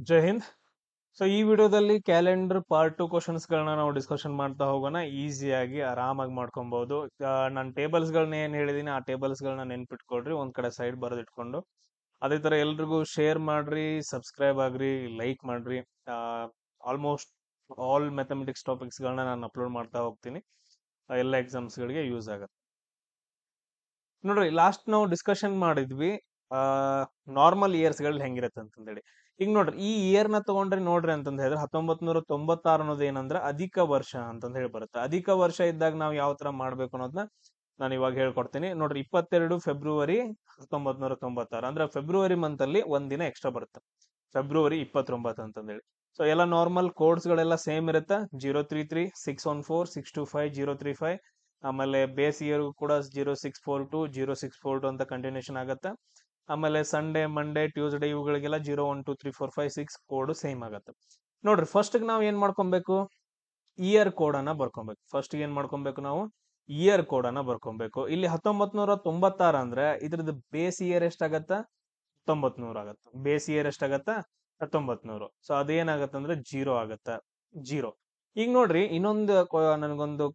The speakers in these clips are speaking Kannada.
ಜೈ ಹಿಂದ್. ಸೊ ಈ ವಿಡಿಯೋದಲ್ಲಿ ಕ್ಯಾಲೆಂಡರ್ ಪಾರ್ಟ್ 2 ಕ್ವಶನ್ಸ್ ಗಳನ್ನ ನಾವು ಡಿಸ್ಕಷನ್ ಮಾಡ್ತಾ ಹೋಗೋಣ. ಈಸಿಯಾಗಿ ಆರಾಮಾಗಿ ಮಾಡ್ಕೊಬಹುದು. ನಾನು ಟೇಬಲ್ಸ್ ಗಳನ್ನ ಏನ್ ಹೇಳಿದೀನಿ ಆ ಟೇಬಲ್ಸ್ ಗಳನ್ನ ನೆನ್ಪಿಟ್ಕೊಳ್ರಿ, ಒಂದ್ ಕಡೆ ಸೈಡ್ ಬರೆದಿಟ್ಕೊಂಡು. ಅದೇ ತರ ಎಲ್ರಿಗೂ ಶೇರ್ ಮಾಡ್ರಿ, ಸಬ್ಸ್ಕ್ರೈಬ್ ಆಗ್ರಿ, ಲೈಕ್ ಮಾಡ್ರಿ. ಆಲ್ಮೋಸ್ಟ್ ಆಲ್ ಮ್ಯಾಥಮೆಟಿಕ್ಸ್ ಟಾಪಿಕ್ಸ್ ಗಳನ್ನ ನಾನು ಅಪ್ಲೋಡ್ ಮಾಡ್ತಾ ಹೋಗ್ತೀನಿ. ಎಲ್ಲ ಎಕ್ಸಾಮ್ಸ್ ಗಳಿಗೆ ಯೂಸ್ ಆಗುತ್ತೆ. ನೋಡ್ರಿ, ಲಾಸ್ಟ್ ನಾವು ಡಿಸ್ಕಷನ್ ಮಾಡಿದ್ವಿ ನಾರ್ಮಲ್ ಇಯರ್ಸ್ ಗಳು ಹೆಂಗಿರತ್ತೆ ಅಂತಂದೇಳಿ. ಈಗ ನೋಡ್ರಿ, ಈ ಇಯರ್ ನ ತಗೊಂಡ್ರಿ ನೋಡ್ರಿ ಅಂತಂದ ಹೇಳಿದ್ರೆ 1996 ಅನ್ನೋದು ಏನಂದ್ರೆ ಅಧಿಕ ವರ್ಷ ಅಂತಂದ ಹೇಳಿ ಬರುತ್ತೆ. ಅಧಿಕ ವರ್ಷ ಇದ್ದಾಗ ನಾವು ಯಾವ ತರ ಮಾಡ್ಬೇಕು ಅನ್ನೋದನ್ನ ನಾನು ಇವಾಗ ಹೇಳ್ಕೊಡ್ತೀನಿ. ನೋಡ್ರಿ, 22 ಫೆಬ್ರವರಿ 1996 ಅಂದ್ರೆ ಫೆಬ್ರವರಿ ಮಂತ್ ಅಲ್ಲಿ ಒಂದಿನ ಎಕ್ಸ್ಟ್ರಾ ಬರುತ್ತೆ, ಫೆಬ್ರವರಿ 29 ಅಂತಂದೇಳಿ. ಸೊ ಎಲ್ಲ ನಾರ್ಮಲ್ ಕೋಡ್ಸ್ ಗಳೆಲ್ಲ ಸೇಮ್ ಇರುತ್ತೆ. 033 614 625 035. ಆಮೇಲೆ ಬೇಸ್ ಇಯರ್ ಕೂಡ 0642 0642 ಅಂತ ಕಂಟಿನ್ಯೂಷನ್ ಆಗುತ್ತೆ. ಆಮೇಲೆ ಸಂಡೇ, ಮಂಡೇ, ಟ್ಯೂಸ್ಡೇ ಇವುಗಳಿಗೆಲ್ಲ 012345 6 ಕೋಡ್ ಸೇಮ್ ಆಗುತ್ತೆ. ನೋಡ್ರಿ, ಫಸ್ಟ್ ನಾವು ಏನ್ ಮಾಡ್ಕೊಬೇಕು, ಇಯರ್ ಕೋಡ್ ಅನ್ನ ಬರ್ಕೊಬೇಕು. ಫಸ್ಟ್ ಏನ್ ಮಾಡ್ಕೊಬೇಕು, ನಾವು ಇಯರ್ ಕೋಡ್ ಅನ್ನ ಬರ್ಕೊಬೇಕು. ಇಲ್ಲಿ 1996 ಅಂದ್ರೆ ಇದ್ರದ್ದು ಬೇಸ್ ಇಯರ್ ಎಷ್ಟಾಗತ್ತ, 1900 ಆಗತ್ತ. ಬೇಸ್ ಇಯರ್ ಎಷ್ಟಾಗತ್ತ, 1900. ಸೊ ಅದೇನಾಗತ್ತ ಅಂದ್ರೆ 0 ಆಗತ್ತ, 0. ಈಗ ನೋಡ್ರಿ, ಇನ್ನೊಂದು ನನಗೊಂದು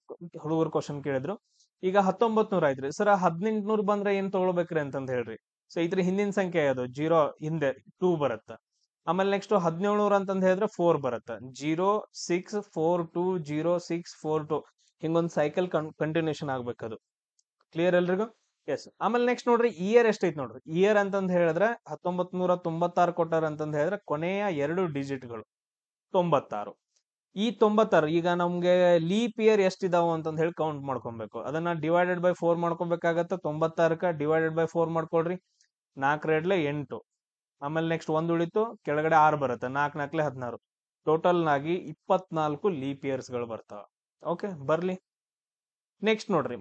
ಹುಡುಗರು ಕ್ವಶನ್ ಕೇಳಿದ್ರು. ಈಗ 1900 ಆಯ್ತ್ರಿ ಸರ್, 1800 ಬಂದ್ರೆ ಏನ್ ತಗೊಳ್ಬೇಕ್ರಿ ಅಂತಂದ್ ಹೇಳ್ರಿ. ಸೊ ಇದ್ರ ಹಿಂದಿನ ಸಂಖ್ಯೆ ಯಾವುದು, 0 ಹಿಂದೆ 2 ಬರುತ್ತ. ಆಮೇಲೆ ನೆಕ್ಸ್ಟ್ 1700 ಅಂತಂದ್ ಹೇಳಿದ್ರೆ 4 ಬರುತ್ತ. 0642 0642 ಹಿಂಗೊಂದು ಸೈಕಲ್ ಕಂಟಿನ್ಯೂಷನ್ ಆಗ್ಬೇಕದು. ಕ್ಲಿಯರ್ ಎಲ್ರಿಗೂ? ಎಸ್. ಆಮೇಲೆ ನೆಕ್ಸ್ಟ್ ನೋಡ್ರಿ, ಇಯರ್ ಎಷ್ಟೈತ್ ನೋಡ್ರಿ. ಇಯರ್ ಅಂತಂದ್ ಹೇಳಿದ್ರೆ 1996 ಕೊಟ್ಟಾರ ಅಂತಂದ್ ಹೇಳಿದ್ರೆ ಕೊನೆಯ 2 ಡಿಜಿಟ್ಗಳು 96. ಈ 96 ಈಗ ನಮ್ಗೆ ಲೀಪ್ ಇಯರ್ ಎಷ್ಟಿದಾವ ಅಂತಂದ್ ಹೇಳಿ ಕೌಂಟ್ ಮಾಡ್ಕೊಬೇಕು. ಅದನ್ನ ಡಿವೈಡೆಡ್ ಬೈ 4 ಮಾಡ್ಕೊಬೇಕಾಗತ್ತ. 96ಕ ಡಿವೈಡೆಡ್ ಬೈ 4 ಮಾಡ್ಕೊಳ್ರಿ. 4 8. ಆಮೇಲೆ ನೆಕ್ಸ್ಟ್ 1 ಉಳಿತು, ಕೆಳಗಡೆ 6 ಬರುತ್ತೆ. 4 4 16. ಟೋಟಲ್ ಆಗಿ 24 ಲೀಪ್ ಇಯರ್ಸ್ ಗಳು ಬರ್ತಾವ. ಓಕೆ, ಬರ್ಲಿ. ನೆಕ್ಸ್ಟ್ ನೋಡ್ರಿ,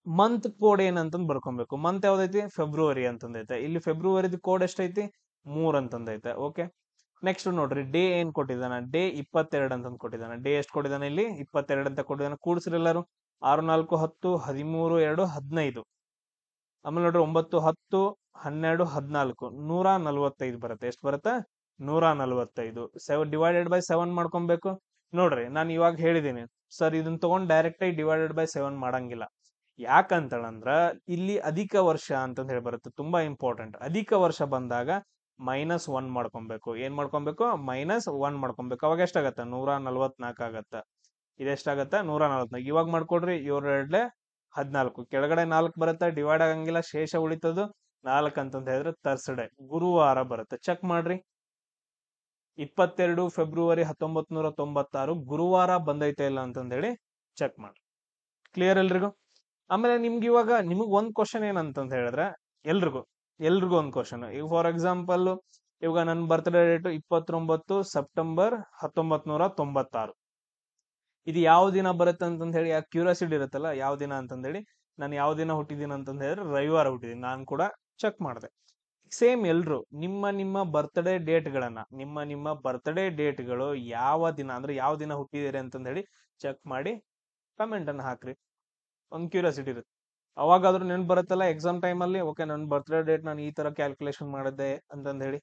ಮಂತ್ ಕೋಡ್ ಏನಂತಂದ್ ಬರ್ಕೊಬೇಕು. ಮಂತ್ ಯಾವ್ದೈತಿ, ಫೆಬ್ರವರಿ ಅಂತಂದೈತೆ. ಇಲ್ಲಿ ಫೆಬ್ರವರಿದ ಕೋಡ್ ಎಷ್ಟೈತಿ, 3 ಅಂತಂದೈತೆ. ಓಕೆ. ನೆಕ್ಸ್ಟ್ ನೋಡ್ರಿ, ಡೇ ಏನ್ ಕೊಟ್ಟಿದ್ದಾನ, ಡೇ 22 ಅಂತಂದ್ ಕೊಟ್ಟಿದ್ದಾನ. ಡೇ ಎಷ್ಟು ಕೊಟ್ಟಿದ್ದಾನೆ, ಇಲ್ಲಿ 22 ಅಂತ ಕೊಟ್ಟಿದ್ದಾನೆ. ಕೂಡ್ಸ್ರಿ ಎಲ್ಲಾರು. 6 4 10 13 2 15. ಆಮೇಲೆ ನೋಡ್ರಿ, 9 10 12 14 145 ಬರುತ್ತೆ. ಎಷ್ಟು ಬರುತ್ತೆ, 145. 7 ಡಿವೈಡೆಡ್ ಬೈ 7 ಮಾಡ್ಕೊಬೇಕು. ನೋಡ್ರಿ, ನಾನು ಇವಾಗ ಹೇಳಿದ್ದೀನಿ ಸರ್, ಇದನ್ನ ತಗೊಂಡ್ ಡೈರೆಕ್ಟ್ ಆಗಿ ಡಿವೈಡೆಡ್ ಬೈ 7 ಮಾಡಂಗಿಲ್ಲ. ಯಾಕಂತಂದ್ರ ಇಲ್ಲಿ ಅಧಿಕ ವರ್ಷ ಅಂತಂದ್ ಹೇಳಿ ಬರುತ್ತೆ. ತುಂಬಾ ಇಂಪಾರ್ಟೆಂಟ್. ಅಧಿಕ ವರ್ಷ ಬಂದಾಗ -1 ಮಾಡ್ಕೊಬೇಕು. ಏನ್ ಮಾಡ್ಕೊಬೇಕು, -1 ಮಾಡ್ಕೊಬೇಕು. ಅವಾಗ ಎಷ್ಟಾಗತ್ತ, 144 ಆಗತ್ತ. ಇದೆಷ್ಟಾಗತ್ತ, 144. ಇವಾಗ ಮಾಡ್ಕೊಡ್ರಿ, 7 14. ಕೆಳಗಡೆ 4 ಬರುತ್ತೆ, ಡಿವೈಡ್ ಆಗಂಗಿಲ್ಲ, ಶೇಷ ಉಳಿತದು 4 ಅಂತಂದ ಹೇಳಿದ್ರೆ ತರ್ಸ್ಡೆ ಗುರುವಾರ ಬರುತ್ತೆ. ಚೆಕ್ ಮಾಡ್ರಿ, 22 ಫೆಬ್ರವರಿ 1996 ಗುರುವಾರ ಬಂದೈತೆ ಇಲ್ಲ ಅಂತಂದ ಹೇಳಿ ಚೆಕ್ ಮಾಡ್ರಿ. ಕ್ಲಿಯರ್ ಎಲ್ರಿಗೂ? ಆಮೇಲೆ ನಿಮ್ಗೆ ಇವಾಗ ನಿಮಗ್ ಒಂದ್ ಕ್ವಶನ್ ಏನಂತಂದ ಹೇಳಿದ್ರೆ, ಎಲ್ರಿಗೂ ಒಂದ್ ಕ್ವಶನ್. ಈಗ ಫಾರ್ ಎಕ್ಸಾಂಪಲ್, ಇವಾಗ ನನ್ನ ಬರ್ತ್ಡೇ ಡೇಟ್ 29 ಸೆಪ್ಟೆಂಬರ್ 1996. ಇದು ಯಾವ ದಿನ ಬರುತ್ತೆ ಅಂತಂದ ಹೇಳಿ ಕ್ಯೂರಿಯಾಸಿಟಿ ಇರುತ್ತಲ್ಲ, ಯಾವ ದಿನ ಅಂತಂದ ಹೇಳಿ. ನಾನು ಯಾವ ದಿನ ಹುಟ್ಟಿದೀನಿ ಅಂತಂದ ಹೇಳಿದ್ರೆ ರವಿವಾರ ಹುಟ್ಟಿದೀನಿ. ನಾನು ಕೂಡ ಚೆಕ್ ಮಾಡಿದೆ. ಸೇಮ್ ಎಲ್ರು ನಿಮ್ಮ ಬರ್ತ್ಡೇ ಡೇಟ್ಗಳು ಯಾವ ದಿನ ಅಂದ್ರೆ ಯಾವ ದಿನ ಹುಟ್ಟಿದಿರಿ ಅಂತಂದ ಹೇಳಿ ಚೆಕ್ ಮಾಡಿ ಕಮೆಂಟ್ ಅನ್ನ ಹಾಕ್ರಿ. ಒಂದು ಕ್ಯೂರಿಯಾಸಿಟಿ ಇರುತ್ತೆ. ಅವಾಗಾದ್ರೂ ನೆನ್ಪು ಬರುತ್ತಲ್ಲ ಎಕ್ಸಾಮ್ ಟೈಮ್ ಅಲ್ಲಿ, ಓಕೆ ನನ್ನ ಬರ್ತ್ಡೇ ಡೇಟ್ ನಾನು ಈ ತರ ಕ್ಯಾಲ್ಕುಲೇಷನ್ ಮಾಡಿದ್ದೆ ಅಂತಂದ ಹೇಳಿ.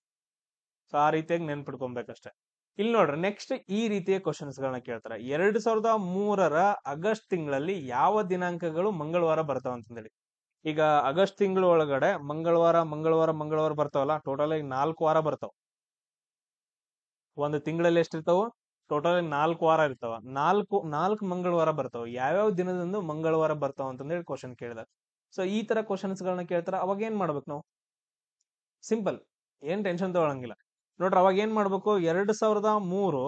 ಸೊ ಆ ರೀತಿಯಾಗಿ ನೆನ್ಪಿಟ್ಕೊಬೇಕಷ್ಟೇ. ಇಲ್ಲಿ ನೋಡ್ರಿ, ನೆಕ್ಸ್ಟ್ ಈ ರೀತಿಯ ಕ್ವಶನ್ಸ್ ಗಳನ್ನ ಕೇಳ್ತಾರೆ. 2003 ಆಗಸ್ಟ್ ತಿಂಗಳಲ್ಲಿ ಯಾವ ದಿನಾಂಕಗಳು ಮಂಗಳವಾರ ಬರ್ತಾವ ಅಂತಂದೇಳಿ. ಈಗ ಆಗಸ್ಟ್ ತಿಂಗಳ ಒಳಗಡೆ ಮಂಗಳವಾರ ಬರ್ತಾವಲ್ಲ, ಟೋಟಲ್ ಆಗಿ 4 ವಾರ ಬರ್ತಾವ. ಒಂದು ತಿಂಗಳಲ್ಲಿ ಎಷ್ಟಿರ್ತಾವ, ಟೋಟಲ್ 4 ವಾರ ಇರ್ತಾವ. ನಾಲ್ಕು ಮಂಗಳವಾರ ಬರ್ತಾವ. ಯಾವ್ಯಾವ ದಿನದಂದು ಮಂಗಳವಾರ ಬರ್ತಾವ ಅಂತಂದೇಳಿ ಕ್ವಶನ್ ಕೇಳಿದಾಗ. ಸೊ ಈ ತರ ಕ್ವಶನ್ಸ್ ಗಳನ್ನ ಕೇಳ್ತಾರ. ಅವಾಗ ಏನ್ ಮಾಡ್ಬೇಕು ನಾವು, ಸಿಂಪಲ್, ಏನ್ ಟೆನ್ಷನ್ ತಗೊಳಂಗಿಲ್ಲ. ನೋಡ್ರಿ, ಅವಾಗ ಏನ್ ಮಾಡ್ಬೇಕು, 2003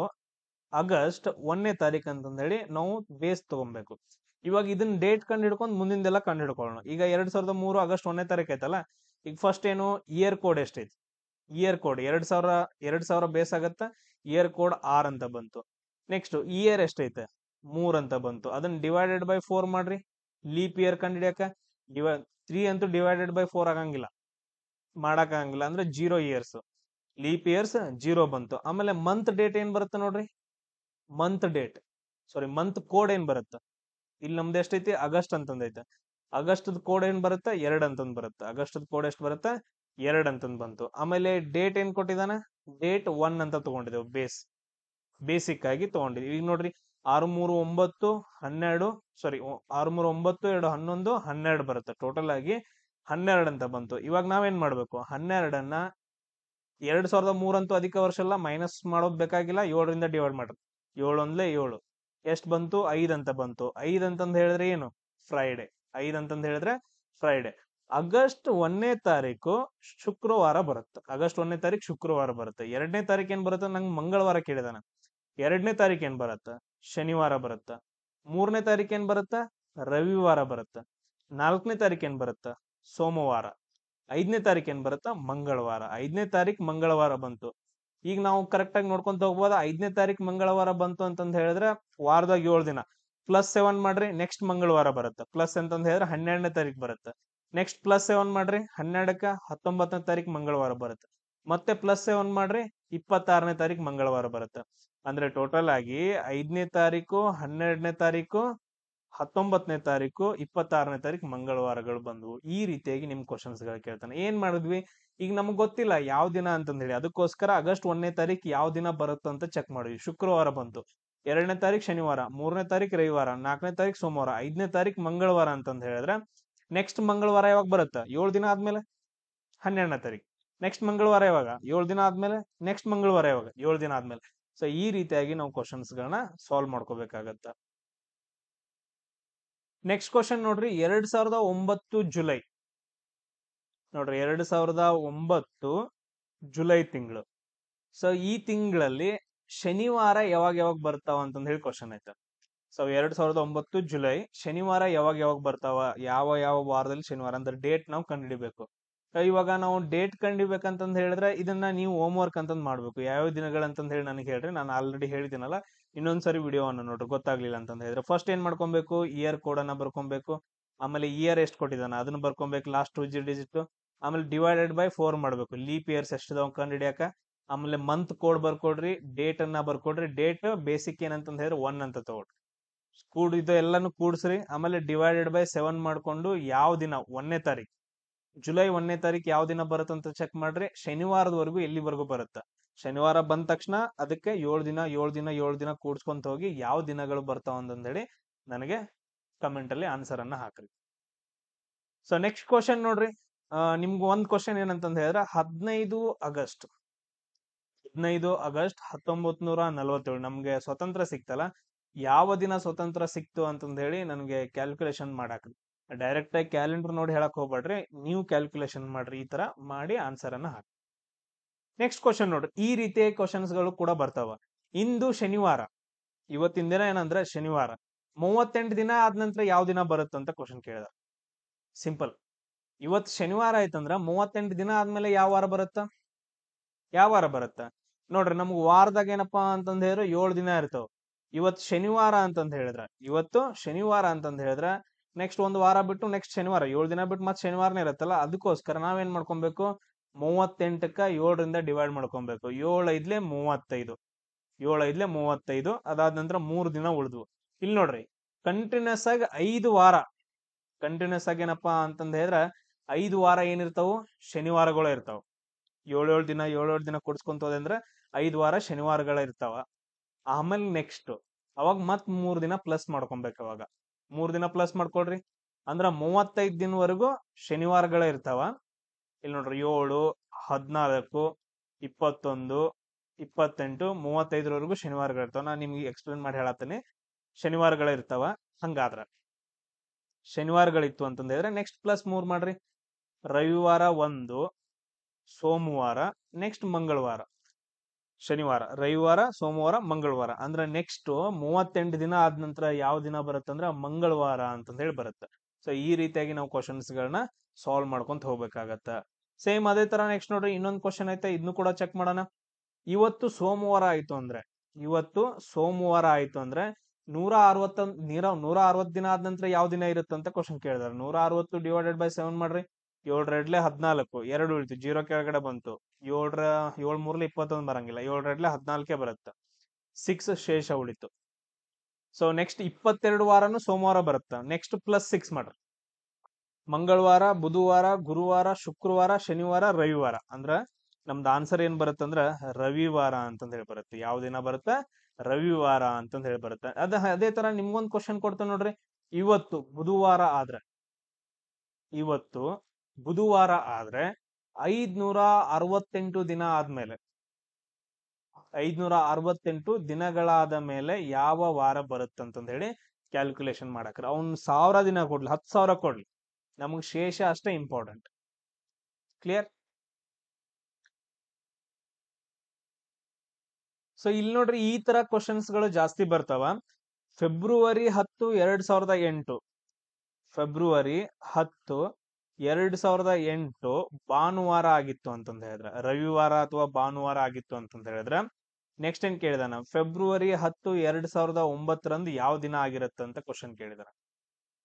ಆಗಸ್ಟ್ 1ನೇ ತಾರೀಕು ಅಂತಂದೇಳಿ ನಾವು ಬೇಸ್ ತಗೊಬೇಕು. ಇವಾಗ ಇದನ್ನ ಡೇಟ್ ಕಂಡು ಹಿಡ್ಕೊಂಡು ಮುಂದಿಂದೆಲ್ಲ ಕಂಡು ಹಿಡ್ಕೊಳ್ಳೋಣ. ಈಗ 2003 ಆಗಸ್ಟ್ 1ನೇ ತಾರೀಕು ಐತಲ್ಲ, ಈಗ ಫಸ್ಟ್ ಏನು, ಇಯರ್ ಕೋಡ್ ಎಷ್ಟೈತಿ, ಇಯರ್ ಕೋಡ್ 2000 ಬೇಸ್ ಆಗತ್ತ. ಇಯರ್ ಕೋಡ್ 6 ಅಂತ ಬಂತು. ನೆಕ್ಸ್ಟ್ ಇಯರ್ ಎಷ್ಟೈತೆ, 3 ಅಂತ ಬಂತು. ಅದನ್ನ ಡಿವೈಡೆಡ್ ಬೈ 4 ಮಾಡ್ರಿ. ಲೀಪ್ ಇಯರ್ ಕಂಡು ಹಿಡಿಯಕ 3 ಅಂತೂ ಡಿವೈಡೆಡ್ ಬೈ 4 ಆಗಂಗಿಲ್ಲ, ಮಾಡಕ್ಕಾಗಂಗಿಲ್ಲ, ಅಂದ್ರೆ 0 ಇಯರ್ಸ್. ಲೀಪ್ ಇಯರ್ಸ್ 0 ಬಂತು. ಆಮೇಲೆ ಮಂತ್ ಡೇಟ್ ಏನ್ ಬರುತ್ತೆ ನೋಡ್ರಿ, ಮಂತ್ ಕೋಡ್ ಏನ್ ಬರುತ್ತೆ. ಇಲ್ಲಿ ನಮ್ದು ಎಷ್ಟೈತಿ, ಆಗಸ್ಟ್ ಅಂತಂದೈತೆ. ಆಗಸ್ಟ್ ಕೋಡ್ ಏನ್ ಬರುತ್ತೆ, 2 ಅಂತಂದ್ ಬರುತ್ತೆ. ಆಗಸ್ಟ್ ಕೋಡ್ ಎಷ್ಟು ಬರುತ್ತೆ, 2 ಅಂತಂದ್ ಬಂತು. ಆಮೇಲೆ ಡೇಟ್ ಏನ್ ಕೊಟ್ಟಿದಾನ, ಡೇಟ್ 1 ಅಂತ ತಗೊಂಡಿದ್ದೇವೆ, ಬೇಸಿಕ್ ಆಗಿ ತಗೊಂಡಿದ್ವಿ. ಈಗ ನೋಡ್ರಿ 6 3 9 12 ಸಾರಿ 6 3 9 2 11 12 ಬರುತ್ತೆ. ಟೋಟಲ್ ಆಗಿ 12 ಅಂತ ಬಂತು. ಇವಾಗ ನಾವೇನ್ ಮಾಡ್ಬೇಕು, 12ಅನ್ನ 2003 ಅಂತೂ ಅಧಿಕ ವರ್ಷ ಅಲ್ಲ, ಮೈನಸ್ ಮಾಡೋದ್ ಬೇಕಾಗಿಲ್ಲ, 7ರಿಂದ ಡಿವೈಡ್ ಮಾಡ್ರಿ. 7 ಒಂದ್ಲೆ 7 ಎಷ್ಟ್ ಬಂತು, 5 ಅಂತ ಬಂತು. 5 ಅಂತಂದ್ ಹೇಳಿದ್ರೆ ಏನು, ಫ್ರೈಡೆ. 5 ಅಂತಂದ್ ಹೇಳಿದ್ರೆ ಫ್ರೈಡೆ. ಆಗಸ್ಟ್ 1ನೇ ತಾರೀಕು ಶುಕ್ರವಾರ ಬರುತ್ತೆ. ಆಗಸ್ಟ್ 1ನೇ ತಾರೀಕು ಶುಕ್ರವಾರ ಬರುತ್ತೆ. 2ನೇ ತಾರೀಕು ಏನ್ ಬರುತ್ತೆ, ನಂಗೆ ಮಂಗಳವಾರ ಕೇಳಿದಾನ. 2ನೇ ತಾರೀಕು ಏನ್ ಬರುತ್ತ, ಶನಿವಾರ ಬರುತ್ತ. 3ನೇ ತಾರೀಕು ಏನ್ ಬರುತ್ತ, ರವಿವಾರ ಬರುತ್ತ. 4ನೇ ತಾರೀಕು ಏನ್ ಬರುತ್ತ, ಸೋಮವಾರ. 5ನೇ ತಾರೀಕು ಏನ್ ಬರುತ್ತ, ಮಂಗಳವಾರ. 5ನೇ ತಾರೀಕು ಮಂಗಳವಾರ ಬಂತು. ಈಗ ನಾವು ಕರೆಕ್ಟ್ ಆಗಿ ನೋಡ್ಕೊಂತ ಹೋಗ್ಬೋದ. 5ನೇ ತಾರೀಕು ಮಂಗಳವಾರ ಬಂತು ಅಂತಂದ್ ಹೇಳಿದ್ರೆ ವಾರದಾಗ 7 ದಿನ +7 ಮಾಡ್ರಿ, ನೆಕ್ಸ್ಟ್ ಮಂಗಳವಾರ ಬರುತ್ತೆ. ಪ್ಲಸ್ ಅಂತಂದ್ ಹೇಳಿದ್ರೆ 12ನೇ ತಾರೀಕು ಬರುತ್ತೆ. ನೆಕ್ಸ್ಟ್ +7 ಮಾಡ್ರಿ, 12ಕ್ಕ 19ನೇ ತಾರೀಕು ಮಂಗಳವಾರ ಬರುತ್ತೆ. ಮತ್ತೆ +7 ಮಾಡ್ರಿ, 26ನೇ ತಾರೀಕು ಮಂಗಳವಾರ ಬರುತ್ತೆ. ಅಂದ್ರೆ ಟೋಟಲ್ ಆಗಿ 5ನೇ ತಾರೀಕು, 12ನೇ ತಾರೀಕು, 19ನೇ ತಾರೀಕು, 26ನೇ ತಾರೀಕು ಮಂಗಳವಾರಗಳು ಬಂದವು. ಈ ರೀತಿಯಾಗಿ ನಿಮ್ ಕ್ವಶನ್ಸ್ ಗಳು ಕೇಳ್ತಾನೆ. ಏನ್ ಮಾಡಿದ್ವಿ, ಈಗ ನಮ್ಗೆ ಗೊತ್ತಿಲ್ಲ ಯಾವ ದಿನ ಅಂತಂದ್ ಹೇಳಿ, ಅದಕ್ಕೋಸ್ಕರ ಆಗಸ್ಟ್ 1ನೇ ತಾರೀಕು ಯಾವ ದಿನ ಬರುತ್ತೆ ಅಂತ ಚೆಕ್ ಮಾಡಿದ್ವಿ. ಶುಕ್ರವಾರ ಬಂತು. 2ನೇ ತಾರೀಕು ಶನಿವಾರ, 3ನೇ ತಾರೀಕು ರವಿವಾರ, 4ನೇ ತಾರೀಕು ಸೋಮವಾರ, 5ನೇ ತಾರೀಕು ಮಂಗಳವಾರ ಅಂತಂದ್ ಹೇಳಿದ್ರೆ ನೆಕ್ಸ್ಟ್ ಮಂಗಳವಾರ ಯಾವಾಗ ಬರುತ್ತೆ, 7 ದಿನ ಆದ್ಮೇಲೆ 12ನೇ ತಾರೀಕು. ನೆಕ್ಸ್ಟ್ ಮಂಗಳವಾರ ಯಾವಾಗ, 7 ದಿನ ಆದ್ಮೇಲೆ. ನೆಕ್ಸ್ಟ್ ಮಂಗಳವಾರ ಯಾವಾಗ, 7 ದಿನ ಆದ್ಮೇಲೆ. ಸೊ ಈ ರೀತಿಯಾಗಿ ನಾವು ಕ್ವಶನ್ಸ್ ಗಳನ್ನ ಸಾಲ್ವ್ ಮಾಡ್ಕೋಬೇಕಾಗತ್ತ. ನೆಕ್ಸ್ಟ್ ಕ್ವಶನ್ ನೋಡ್ರಿ, 2009 ಜುಲೈ. ನೋಡ್ರಿ 2009 ಜುಲೈ ತಿಂಗಳು. ಸೊ ಈ ತಿಂಗಳಲ್ಲಿ ಶನಿವಾರ ಯಾವಾಗ ಯಾವಾಗ ಬರ್ತಾವ ಅಂತಂದ್ ಹೇಳಿ ಕ್ವಶನ್ ಐತೆ. ಸೊ 2009 ಜುಲೈ ಶನಿವಾರ ಯಾವಾಗ ಯಾವಾಗ ಬರ್ತಾವ, ಯಾವ ಯಾವ ವಾರದಲ್ಲಿ ಶನಿವಾರ ಅಂದ್ರೆ ಡೇಟ್ ನಾವು ಕಂಡುಹಿಡಿಬೇಕು. ಇವಾಗ ನಾವು ಡೇಟ್ ಕಂಡಿಬೇಕಂತಂದ್ ಹೇಳಿದ್ರೆ ಇದನ್ನ ನೀವು ಹೋಮ್ ವರ್ಕ್ ಅಂತಂದ್ ಮಾಡ್ಬೇಕು. ಯಾವ ದಿನಗಳಂತಂದ್ ಹೇಳಿ ನನಗೆ ಹೇಳ್ರಿ, ನಾನು ಆಲ್ರೆಡಿ ಹೇಳಿದ್ದೀನಲ್ಲ, ಇನ್ನೊಂದ್ಸರಿ ವಿಡಿಯೋವನ್ನ ನೋಡ್ರಿ ಗೊತ್ತಾಗ್ಲಿಲ್ಲ ಅಂತಂದ್ ಹೇಳಿದ್ರೆ. ಫಸ್ಟ್ ಏನ್ ಮಾಡ್ಕೊಬೇಕು, ಇಯರ್ ಕೋಡ್ ಅನ್ನ ಬರ್ಕೊಬೇಕು. ಆಮೇಲೆ ಇಯರ್ ಎಷ್ಟು ಕೊಟ್ಟಿದ್ದಾನ ಅದನ್ನ ಬರ್ಕೊಬೇಕು, ಲಾಸ್ಟ್ 2 ಡಿಜಿಟ್. ಆಮೇಲೆ /4 ಮಾಡ್ಬೇಕು, ಲೀಪ್ ಇಯರ್ಸ್ ಎಷ್ಟಿದಾವ ಕಂಡು ಹಿಡಿಯಾಕ. ಆಮೇಲೆ ಮಂತ್ ಕೋಡ್ ಬರ್ಕೊಡ್ರಿ, ಡೇಟ್ ಅನ್ನ ಬರ್ಕೊಡ್ರಿ. ಡೇಟ್ ಬೇಸಿಕ್ ಏನಂತಂದ್ ಹೇಳಿದ್ರೆ 1 ಅಂತ ತಗೊಳ್ರಿ. ಇದು ಎಲ್ಲಾನು ಕೂಡ್ಸ್ರಿ. ಆಮೇಲೆ /7 ಮಾಡ್ಕೊಂಡು ಯಾವ ದಿನ 1ನೇ ತಾರೀಕು ಜುಲೈ 1ನೇ ತಾರೀಕು ಯಾವ ದಿನ ಬರುತ್ತಂತ ಚೆಕ್ ಮಾಡ್ರಿ. ಶನಿವಾರದವರೆಗೂ ಎಲ್ಲಿವರೆಗೂ ಬರುತ್ತ, ಶನಿವಾರ ಬಂದ ತಕ್ಷಣ ಅದಕ್ಕೆ 7 ದಿನ ಕೂಡ್ಸ್ಕೊಂತ ಹೋಗಿ ಯಾವ ದಿನಗಳು ಬರ್ತಾವ ಅಂತಂದೇಳಿ ನನಗೆ ಕಮೆಂಟ್ ಅಲ್ಲಿ ಆನ್ಸರ್ ಅನ್ನ ಹಾಕ್ರಿ. ಸೊ ನೆಕ್ಸ್ಟ್ ಕ್ವಶನ್ ನೋಡ್ರಿ, ನಿಮ್ಗೆ ಒಂದ್ ಕ್ವಶನ್ ಏನಂತಂದ್ ಹೇಳಿದ್ರೆ 15 ಆಗಸ್ಟ್ 1947 ನಮ್ಗೆ ಸ್ವತಂತ್ರ ಸಿಕ್ತಲ್ಲ, ಯಾವ ದಿನ ಸ್ವತಂತ್ರ ಸಿಕ್ತು ಅಂತಂದ್ ಹೇಳಿ ನನಗೆ ಕ್ಯಾಲ್ಕುಲೇಷನ್ ಮಾಡಾಕ್ರಿ. ಡೈರೆಕ್ಟ್ ಆಗಿ ಕ್ಯಾಲೆಂಡರ್ ನೋಡಿ ಹೇಳಕ್ ಹೋಗ್ಬೇಡ್ರಿ, ನೀವು ಕ್ಯಾಲ್ಕುಲೇಷನ್ ಮಾಡ್ರಿ. ಈ ತರ ಮಾಡಿ ಆನ್ಸರ್ ಅನ್ನ ಹಾಕಿ. ನೆಕ್ಸ್ಟ್ ಕ್ವಶನ್ ನೋಡ್ರಿ, ಈ ರೀತಿಯ ಕ್ವಶನ್ಸ್ ಗಳು ಕೂಡ ಬರ್ತಾವ. ಇಂದು ಶನಿವಾರ, ಇವತ್ತಿನ ದಿನ ಏನಂದ್ರೆ ಶನಿವಾರ, 38 ದಿನ ಆದ ನಂತರ ಯಾವ ದಿನ ಬರುತ್ತಂತ ಕ್ವಶನ್ ಕೇಳಿದ. ಸಿಂಪಲ್, ಇವತ್ ಶನಿವಾರ ಆಯ್ತಂದ್ರ 38 ದಿನ ಆದ್ಮೇಲೆ ಯಾವ ವಾರ ಬರುತ್ತ ನೋಡ್ರಿ. ನಮ್ಗ್ ವಾರದಾಗ ಏನಪ್ಪಾ ಅಂತಂದ್ ಹೇಳಿದ್ರೆ 7 ದಿನ ಇರ್ತಾವ. ಇವತ್ತು ಶನಿವಾರ ಅಂತಂದ್ ಹೇಳಿದ್ರ ನೆಕ್ಸ್ಟ್ ಒಂದು ವಾರ ಬಿಟ್ಟು ನೆಕ್ಸ್ಟ್ ಶನಿವಾರ, 7 ದಿನ ಬಿಟ್ಟು ಮತ್ತೆ ಶನಿವಾರನೇ ಇರುತ್ತಲ್ಲ. ಅದಕ್ಕೋಸ್ಕರ ನಾವೇನ್ ಮಾಡ್ಕೊಬೇಕು, 38ಕ್ಕ 7ರಿಂದ ಡಿವೈಡ್ ಮಾಡ್ಕೊಬೇಕು. 7 5 35 ಅದಾದ ನಂತರ 3 ದಿನ ಉಳಿದ್ವು. ಇಲ್ಲಿ ನೋಡ್ರಿ, ಕಂಟಿನ್ಯೂಸ್ ಆಗಿ 5 ವಾರ, ಕಂಟಿನ್ಯೂಸ್ ಆಗಿ ಏನಪ್ಪಾ ಅಂತಂದ್ ಹೇಳಿದ್ರ 5 ವಾರ ಏನಿರ್ತಾವು, ಶನಿವಾರಗಳು ಇರ್ತಾವ. 7 ದಿನ ಕೊಡ್ಸ್ಕೊಂತ ಹೋದೆ ಅಂದ್ರೆ 5 ವಾರ ಶನಿವಾರಗಳ ಇರ್ತಾವ. ಆಮೇಲೆ ನೆಕ್ಸ್ಟ್ ಅವಾಗ ಮತ್ 3 ದಿನ ಪ್ಲಸ್ ಮಾಡ್ಕೊಬೇಕು. ಅವಾಗ 3 ದಿನ ಪ್ಲಸ್ ಮಾಡ್ಕೊಳ್ರಿ, ಅಂದ್ರ 35 ದಿನವರೆಗೂ ಶನಿವಾರಗಳ ಇರ್ತಾವ. ಇಲ್ಲಿ ನೋಡ್ರಿ 7 14 21 28 35ರವರೆಗೂ ಶನಿವಾರಗಳು ಇರ್ತಾವ. ನಾನು ನಿಮ್ಗೆ ಎಕ್ಸ್ಪ್ಲೇನ್ ಮಾಡಿ ಹೇಳತ್ತೀನಿ. ಶನಿವಾರಗಳ ಇರ್ತಾವ. ಹಂಗಾದ್ರ ಶನಿವಾರಗಳಿತ್ತು ಅಂತಂದ್ರೆ ನೆಕ್ಸ್ಟ್ +3 ಮಾಡ್ರಿ. ರವಿವಾರ 1, ಸೋಮವಾರ, ನೆಕ್ಸ್ಟ್ ಮಂಗಳವಾರ, ಶನಿವಾರ, ರವಿವಾರ, ಸೋಮವಾರ, ಮಂಗಳವಾರ. ಅಂದ್ರೆ ನೆಕ್ಸ್ಟ್ 38 ದಿನ ಆದ ನಂತರ ಯಾವ ದಿನ ಬರುತ್ತಂದ್ರ ಮಂಗಳವಾರ ಅಂತಂದ್ ಹೇಳಿ ಬರುತ್ತೆ. ಸೊ ಈ ರೀತಿಯಾಗಿ ನಾವು ಕ್ವಶನ್ಸ್ ಗಳನ್ನ ಸಾಲ್ವ್ ಮಾಡ್ಕೊಂತ ಹೋಗ್ಬೇಕಾಗತ್ತ. ಸೇಮ್ ಅದೇ ತರ ನೆಕ್ಸ್ಟ್ ನೋಡ್ರಿ, ಇನ್ನೊಂದು ಕ್ವಶನ್ ಐತೆ, ಇದನ್ನು ಕೂಡ ಚೆಕ್ ಮಾಡೋಣ. ಇವತ್ತು ಸೋಮವಾರ ಆಯ್ತು ಅಂದ್ರೆ 160 ದಿನ ಆದ ನಂತರ ಯಾವ ದಿನ ಇರುತ್ತಂತ ಕ್ವಶನ್ ಕೇಳಿದಾರೆ. 160 /7 ಮಾಡ್ರಿ. 7 2 14, 2 ಉಳಿತು, 0 ಕೆಳಗಡೆ ಬಂತು. 7 3 21 ಬರಂಗಿಲ್ಲ, 7 2 14 ಬರುತ್ತೆ. 6 ಶೇಷ ಉಳಿತು. ಸೊ ನೆಕ್ಸ್ಟ್ 22 ವಾರನು ಸೋಮವಾರ ಬರುತ್ತೆ. ನೆಕ್ಸ್ಟ್ +6 ಮಾಡ್ರಿ. ಮಂಗಳವಾರ, ಬುಧವಾರ, ಗುರುವಾರ, ಶುಕ್ರವಾರ, ಶನಿವಾರ, ರವಿವಾರ. ಅಂದ್ರ ನಮ್ದು ಆನ್ಸರ್ ಏನ್ ಬರುತ್ತಂದ್ರ ರವಿವಾರ ಅಂತಂದ್ ಹೇಳಿ ಬರುತ್ತೆ. ಯಾವ ದಿನ ಬರುತ್ತ? ರವಿವಾರ ಅಂತಂದ್ ಹೇಳಿ ಬರುತ್ತೆ. ಅದೇ ತರ ನಿಮ್ಗೊಂದ್ ಕ್ವಶನ್ ಕೊಡ್ತೇನೆ ನೋಡ್ರಿ. ಇವತ್ತು ಬುಧವಾರ ಆದ್ರೆ 568 ದಿನ ಆದ್ಮೇಲೆ 568 ದಿನಗಳಾದ ಮೇಲೆ ಯಾವ ವಾರ ಬರುತ್ತಂತಂದ್ ಹೇಳಿ ಕ್ಯಾಲ್ಕುಲೇಷನ್ ಮಾಡಕ್ರ. ಅವ್ನ್ 1000 ದಿನ ಕೊಡ್ಲಿ, 10,000 ಕೊಡ್ಲಿ, ನಮಗ್ ಶೇಷ ಅಷ್ಟೇ ಇಂಪಾರ್ಟೆಂಟ್. ಕ್ಲಿಯರ್? ಸೊ ಇಲ್ಲಿ ನೋಡ್ರಿ, ಈ ತರ ಕ್ವಶನ್ಸ್ ಗಳು ಜಾಸ್ತಿ ಬರ್ತಾವ. ಫೆಬ್ರವರಿ 10, 2008 ಫೆಬ್ರವರಿ 10, 2008 ಭಾನುವಾರ ಆಗಿತ್ತು ಅಂತಂದ ಹೇಳಿದ್ರೆ, ರವಿವಾರ ಅಥವಾ ಭಾನುವಾರ ಆಗಿತ್ತು ಅಂತಂದ ಹೇಳಿದ್ರೆ, ನೆಕ್ಸ್ಟ್ ಏನ್ ಕೇಳಿದಾನ? ಫೆಬ್ರವರಿ 10, 2009 ಯಾವ ದಿನ ಆಗಿರುತ್ತೆ ಅಂತ ಕ್ವಶನ್ ಕೇಳಿದಾನ.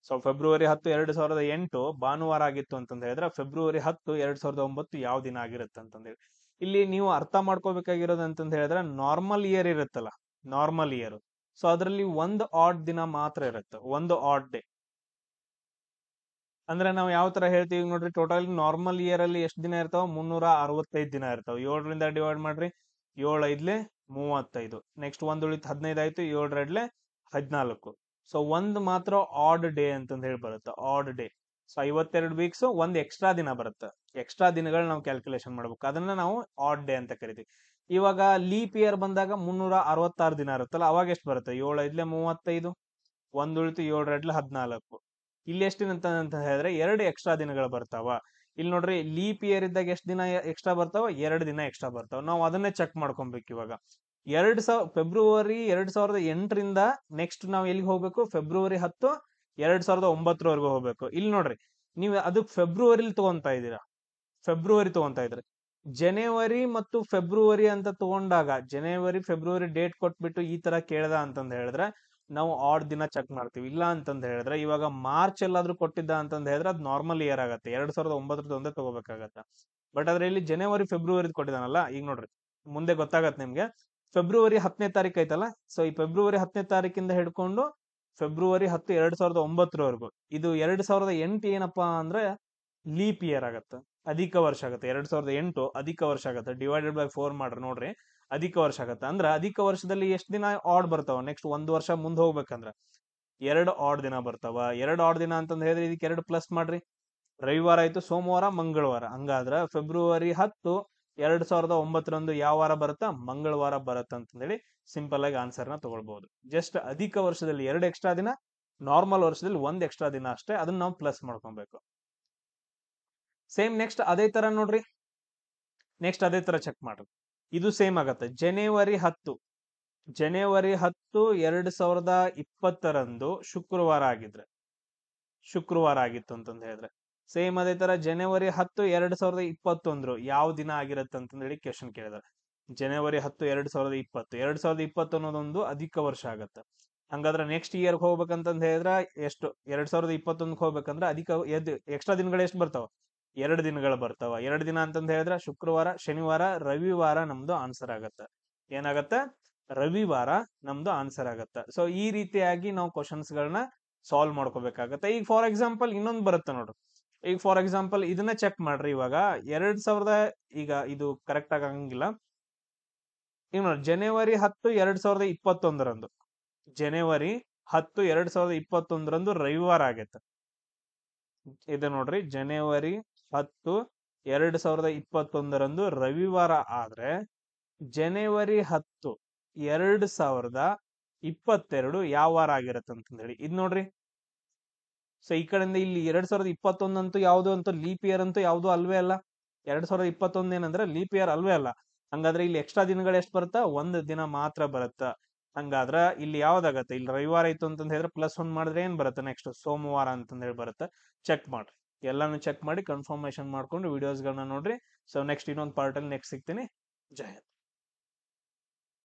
ಸೊ ಫೆಬ್ರವರಿ 10, 2008 ಭಾನುವಾರ ಆಗಿತ್ತು ಅಂತಂದ ಹೇಳಿದ್ರೆ, ಫೆಬ್ರವರಿ 10, 2009 ಯಾವ ದಿನ ಆಗಿರುತ್ತೆ ಅಂತಂದ ಹೇಳಿ. ಇಲ್ಲಿ ನೀವು ಅರ್ಥ ಮಾಡ್ಕೋಬೇಕಾಗಿರೋದು ಅಂತಂದ ಹೇಳಿದ್ರೆ, ನಾರ್ಮಲ್ ಇಯರ್ ಇರುತ್ತಲ್ಲ, ನಾರ್ಮಲ್ ಇಯರ್. ಸೊ ಅದರಲ್ಲಿ ಒಂದು ಆಡ್ ದಿನ ಮಾತ್ರ ಇರುತ್ತೆ, ಒಂದು ಆಡ್ ಡೇ. ಅಂದ್ರೆ ನಾವು ಯಾವ ತರ ಹೇಳ್ತೀವಿ ನೋಡ್ರಿ, ಟೋಟಲ್ ನಾರ್ಮಲ್ ಇಯರ್ ಅಲ್ಲಿ ಎಷ್ಟು ದಿನ ಇರ್ತಾವ? 365 ದಿನ ಇರ್ತಾವ. 7ರಿಂದ ಡಿವೈಡ್ ಮಾಡ್ರಿ, 7 5 35. ನೆಕ್ಸ್ಟ್ 1 ಉಳಿತು 15 ಆಯ್ತು, 7 2 14. ಸೊ ಒಂದ್ ಮಾತ್ರ ಆಡ್ ಡೇ ಅಂತಂದ್ ಹೇಳಿ ಬರುತ್ತೆ, ಆಡ್ ಡೇ. ಸೊ 52 ವೀಕ್ಸ್ ಒಂದ್ ಎಕ್ಸ್ಟ್ರಾ ದಿನ ಬರುತ್ತೆ. ಎಕ್ಸ್ಟ್ರಾ ದಿನಗಳು ನಾವು ಕ್ಯಾಲ್ಕುಲೇಷನ್ ಮಾಡ್ಬೇಕು, ಅದನ್ನ ನಾವು ಆಡ್ ಡೇ ಅಂತ ಕರಿತೀವಿ. ಇವಾಗ ಲೀಪ್ ಇಯರ್ ಬಂದಾಗ 366 ದಿನ ಇರುತ್ತಲ್ಲ, ಅವಾಗ ಎಷ್ಟು ಬರುತ್ತೆ? 7 5 35, 1 ಉಳಿತು 7 2 14. ಇಲ್ಲಿ ಎಷ್ಟು ದಿನ ಅಂತ ಹೇಳಿದ್ರೆ 2 ಎಕ್ಸ್ಟ್ರಾ ದಿನಗಳು ಬರ್ತಾವ. ಇಲ್ಲಿ ನೋಡ್ರಿ, ಲೀಪ್ ಇಯರ್ ಇದ್ದಾಗ ಎಷ್ಟು ದಿನ ಎಕ್ಸ್ಟ್ರಾ ಬರ್ತಾವ? 2 ದಿನ ಎಕ್ಸ್ಟ್ರಾ ಬರ್ತಾವ. ನಾವು ಅದನ್ನೇ ಚೆಕ್ ಮಾಡ್ಕೊಬೇಕು. ಇವಾಗ ಫೆಬ್ರವರಿ 2008ರಿಂದ ನೆಕ್ಸ್ಟ್ ನಾವ್ ಎಲ್ಲಿಗೆ ಹೋಗ್ಬೇಕು? ಫೆಬ್ರವರಿ 10, 2009 ಹೋಗ್ಬೇಕು. ಇಲ್ಲಿ ನೋಡ್ರಿ, ನೀವು ಅದು ಫೆಬ್ರವರಿಲಿ ತಗೊಂತಾ ಇದ್ದೀರಾ, ಫೆಬ್ರವರಿ ತಗೊಂತಾ ಇದ್ರಿ. ಜನವರಿ ಮತ್ತು ಫೆಬ್ರವರಿ ಅಂತ ತಗೊಂಡಾಗ, ಜನವರಿ ಫೆಬ್ರವರಿ ಡೇಟ್ ಕೊಟ್ಬಿಟ್ಟು ಈ ತರ ಕೇಳ್ದ ಅಂತಂದ್ ಹೇಳಿದ್ರೆ ನಾವು ಆಡ್ ದಿನ ಚೆಕ್ ಮಾಡ್ತೀವಿ. ಇಲ್ಲ ಅಂತಂದ್ ಹೇಳಿದ್ರೆ, ಇವಾಗ ಮಾರ್ಚ್ ಎಲ್ಲಾದ್ರೂ ಕೊಟ್ಟಿದ್ದ ಅಂತಂದ್ ಹೇಳಿದ್ರೆ ಅದು ನಾರ್ಮಲ್ ಇಯರ್ ಆಗತ್ತೆ, 2009 ಒಂದೇ ತಗೋಬೇಕಾಗತ್ತ. ಬಟ್ ಆದ್ರೆ ಇಲ್ಲಿ ಜನವರಿ ಫೆಬ್ರವರಿ ಕೊಟ್ಟಿದಾನಲ್ಲ, ಈಗ ನೋಡ್ರಿ ಮುಂದೆ ಗೊತ್ತಾಗತ್ತೆ ನಿಮ್ಗೆ. ಫೆಬ್ರವರಿ 10ನೇ ತಾರೀಕು ಐತಲ್ಲ, ಸೊ ಈ ಫೆಬ್ರವರಿ 10ನೇ ತಾರೀಕಿಂದ ಹಿಡ್ಕೊಂಡು ಫೆಬ್ರವರಿ 10, 2009 ಇದು 2008 ಏನಪ್ಪಾ ಅಂದ್ರೆ ಲೀಪ್ ಇಯರ್ ಆಗತ್ತೆ, ಅಧಿಕ ವರ್ಷ ಆಗತ್ತೆ. 2008 ಅಧಿಕ ವರ್ಷ ಆಗತ್ತೆ. ಡಿವೈಡೆಡ್ ಬೈ 4 ಮಾಡ್ರಿ, ನೋಡ್ರಿ ಅಧಿಕ ವರ್ಷ ಆಗತ್ತೆ. ಅಂದ್ರೆ ಅಧಿಕ ವರ್ಷದಲ್ಲಿ ಎಷ್ಟು ದಿನ ಆಡ್ ಬರ್ತಾವ? ನೆಕ್ಸ್ಟ್ 1 ವರ್ಷ ಮುಂದೆ ಹೋಗ್ಬೇಕಂದ್ರ 2 ಆಡ್ ದಿನ ಬರ್ತಾವ. 2 ಆಡ್ ದಿನ ಅಂತಂದ್ ಹೇಳಿದ್ರೆ ಇದಕ್ಕೆ 2 ಪ್ಲಸ್ ಮಾಡ್ರಿ. ರವಿವಾರ ಆಯ್ತು, ಸೋಮವಾರ, ಮಂಗಳವಾರ. ಹಂಗಾದ್ರ ಫೆಬ್ರವರಿ 10, 2009 ಯಾವ ವಾರ ಬರುತ್ತಾ? ಮಂಗಳವಾರ ಬರುತ್ತ ಅಂತಂದೇಳಿ ಸಿಂಪಲ್ ಆಗಿ ಆನ್ಸರ್ ನ ತಗೊಳ್ಬಹುದು. ಜಸ್ಟ್ ಅಧಿಕ ವರ್ಷದಲ್ಲಿ 2 ಎಕ್ಸ್ಟ್ರಾ ದಿನ, ನಾರ್ಮಲ್ ವರ್ಷದಲ್ಲಿ 1 ಎಕ್ಸ್ಟ್ರಾ ದಿನ ಅಷ್ಟೇ, ಅದನ್ನ ನಾವು ಪ್ಲಸ್ ಮಾಡ್ಕೊಬೇಕು. ಸೇಮ್ ನೆಕ್ಸ್ಟ್ ಅದೇ ತರ ನೋಡ್ರಿ, ನೆಕ್ಸ್ಟ್ ಅದೇ ತರ ಚೆಕ್ ಮಾಡ್ರಿ. ಇದು ಸೇಮ್ ಆಗತ್ತೆ. ಜನವರಿ 10, 2020 ಶುಕ್ರವಾರ ಆಗಿದ್ರೆ, ಶುಕ್ರವಾರ ಆಗಿತ್ತು ಅಂತಂದ್ ಹೇಳಿದ್ರೆ, ಸೇಮ್ ಅದೇ ತರ ಜನವರಿ 10, 2021 ಯಾವ ದಿನ ಆಗಿರುತ್ತೆ ಅಂತಂದ್ ಹೇಳಿ ಕ್ವೆಶನ್ ಕೇಳಿದಾರೆ. ಜನವರಿ 10, 2020 ಅನ್ನೋದೊಂದು ಅಧಿಕ ವರ್ಷ ಆಗತ್ತೆ. ಹಂಗಾದ್ರೆ ನೆಕ್ಸ್ಟ್ ಇಯರ್ ಹೋಗ್ಬೇಕಂತಂದ್ ಹೇಳಿದ್ರೆ ಎಷ್ಟು? 2021 ಹೋಗ್ಬೇಕಂದ್ರೆ ಅಧಿಕ ಎಕ್ಸ್ಟ್ರಾ ದಿನಗಳು ಎಷ್ಟು ಬರ್ತಾವ? 2 ದಿನಗಳು ಬರ್ತಾವ. 2 ದಿನ ಅಂತಂದ್ ಹೇಳಿದ್ರೆ ಶುಕ್ರವಾರ, ಶನಿವಾರ, ರವಿವಾರ ನಮ್ದು ಆನ್ಸರ್ ಆಗತ್ತ. ಏನಾಗತ್ತ? ರವಿವಾರ ನಮ್ದು ಆನ್ಸರ್ ಆಗತ್ತ. ಸೊ ಈ ರೀತಿಯಾಗಿ ನಾವು ಕ್ವಶನ್ಸ್ ಗಳನ್ನ ಸಾಲ್ವ್ ಮಾಡ್ಕೋಬೇಕಾಗತ್ತೆ. ಈಗ ಫಾರ್ ಎಕ್ಸಾಂಪಲ್ ಇನ್ನೊಂದು ಬರುತ್ತೆ ನೋಡ್ರಿ. ಈಗ ಫಾರ್ ಎಕ್ಸಾಂಪಲ್ ಇದನ್ನ ಚೆಕ್ ಮಾಡ್ರಿ. ಇವಾಗ 2000 ಈಗ ಇದು ಕರೆಕ್ಟ್ ಆಗಂಗಿಲ್ಲ. ಈಗ ನೋಡಿ, ಜನವರಿ 10, 2021 ಜನವರಿ 10, 2021 ರವಿವಾರ ಆಗೈತೆ. ಇದು ನೋಡ್ರಿ, ಜನವರಿ 10, 2021 ರವಿವಾರ ಆದ್ರೆ ಜನವರಿ 10, 2022 ಯಾವ ವಾರ ಆಗಿರತ್ತೆ ಅಂತಂದ್ ಹೇಳಿ ಇದ್ ನೋಡ್ರಿ. ಸೊ ಈ ಕಡೆಯಿಂದ ಇಲ್ಲಿ 2021 ಅಂತೂ ಯಾವ್ದು ಅಂತೂ ಲೀಪ್ ಇಯರ್ ಅಂತೂ ಯಾವ್ದು ಅಲ್ವೇ ಅಲ್ಲ. 2021 ಏನಂದ್ರೆ ಲೀಪ್ ಇಯರ್ ಅಲ್ವೇ ಅಲ್ಲ. ಹಂಗಾದ್ರೆ ಇಲ್ಲಿ ಎಕ್ಸ್ಟ್ರಾ ದಿನಗಳು ಎಷ್ಟು ಬರುತ್ತಾ? 1 ದಿನ ಮಾತ್ರ ಬರುತ್ತ. ಹಂಗಾದ್ರ ಇಲ್ಲಿ ಯಾವ್ದಾಗತ್ತೆ? ಇಲ್ಲಿ ರವಿವಾರ ಇತ್ತು ಅಂತಂದ್ ಹೇಳಿದ್ರೆ +1 ಮಾಡಿದ್ರೆ ಏನ್ ಬರುತ್ತೆ? ನೆಕ್ಸ್ಟ್ ಸೋಮವಾರ ಅಂತಂದ್ ಹೇಳಿ ಬರುತ್ತೆ. ಚೆಕ್ ಮಾಡ್ರಿ, ಎಲ್ಲಾನು ಚೆಕ್ ಮಾಡಿ ಕನ್ಫರ್ಮೇಶನ್ ಮಾಡ್ಕೊಂಡು ವಿಡಿಯೋಸ್ ಗಳನ್ನ ನೋಡ್ರಿ. ಸೊ ನೆಕ್ಸ್ಟ್ ಇನ್ನೊಂದು ಪಾರ್ಟ್ ಅಲ್ಲಿ ನೆಕ್ಸ್ಟ್ ಸಿಗ್ತೀನಿ. ಜಯ ಹಿಂದ್.